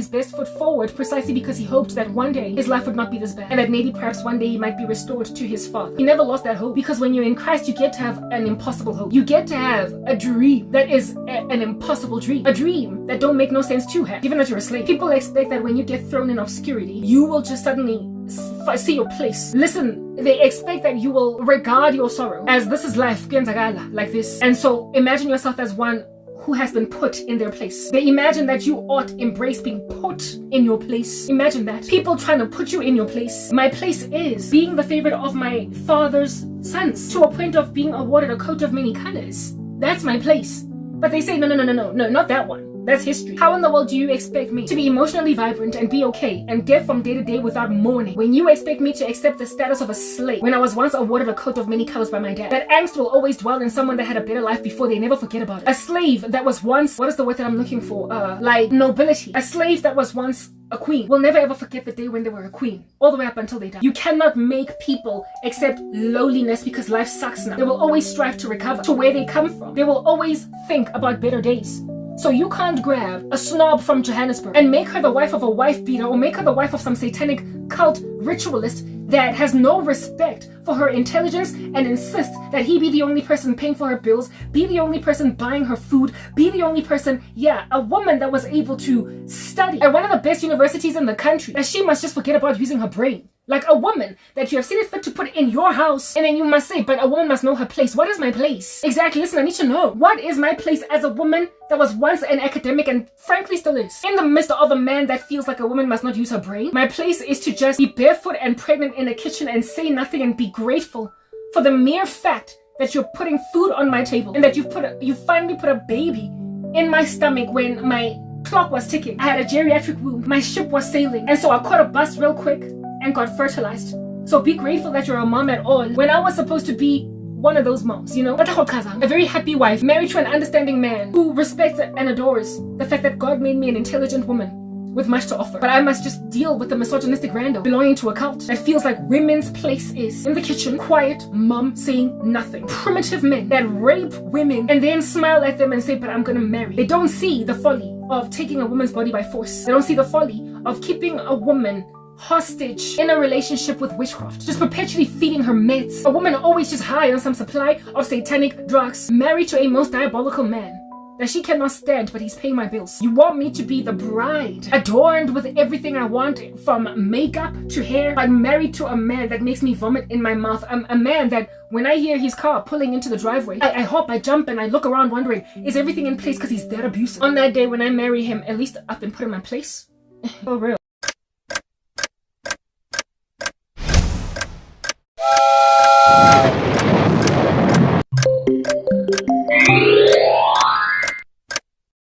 A: best foot forward, precisely because he hoped that one day his life would not be this bad, and that maybe perhaps one day he might be restored to his father. He never lost that hope, because when you're in Christ, you get to have an impossible hope. You get to have a dream that is an impossible dream, a dream that don't make no sense to have, given that you're a slave. People expect that when you get thrown in obscurity, you will just suddenly see your place. Listen, they expect that you will regard your sorrow as this is life, like this. And so imagine yourself as one who has been put in their place. They imagine that you ought embrace being put in your place. Imagine that. People trying to put you in your place. My place is being the favorite of my father's sons, to a point of being awarded a coat of many colors. That's my place. But they say, no, not that one. That's history. How in the world do you expect me to be emotionally vibrant and be okay and get from day to day without mourning when you expect me to accept the status of a slave when I was once awarded a coat of many colors by my dad? That angst will always dwell in someone that had a better life before. They never forget about it. A slave that was once, what is the word that I'm looking for? Like nobility. A slave that was once a queen will never ever forget the day when they were a queen, all the way up until they die. You cannot make people accept lowliness because life sucks now. They will always strive to recover to where they come from. They will always think about better days. So you can't grab a snob from Johannesburg and make her the wife of a wife beater, or make her the wife of some satanic cult ritualist that has no respect for her intelligence and insists that he be the only person paying for her bills, be the only person buying her food, be the only person, a woman that was able to study at one of the best universities in the country, that she must just forget about using her brain. Like a woman that you have seen it fit to put in your house, and then you must say, but a woman must know her place. What is my place? Exactly, listen, I need to know. What is my place as a woman that was once an academic and frankly still is? In the midst of a man that feels like a woman must not use her brain, my place is to just be barefoot and pregnant in a kitchen and say nothing and be grateful for the mere fact that you're putting food on my table and that you finally put a baby in my stomach when my clock was ticking. I had a geriatric womb. My ship was sailing. And so I caught a bus real quick and got fertilized. So be grateful that you're a mom at all when I was supposed to be one of those moms, you know? A very happy wife, married to an understanding man who respects and adores the fact that God made me an intelligent woman with much to offer. But I must just deal with the misogynistic rando belonging to a cult that feels like women's place is in the kitchen, quiet mom saying nothing. Primitive men that rape women and then smile at them and say, but I'm gonna marry. They don't see the folly of taking a woman's body by force. They don't see the folly of keeping a woman hostage in a relationship with witchcraft, just perpetually feeding her meds. A woman always just high on some supply of satanic drugs, married to a most diabolical man that she cannot stand, but he's paying my bills. You want me to be the bride, adorned with everything I want, from makeup to hair, but married to a man that makes me vomit in my mouth. A man that when I hear his car pulling into the driveway, I hop, I jump, and I look around wondering, is everything in place? Because he's that abusive. On that day when I marry him, at least I've been put in my place. For real.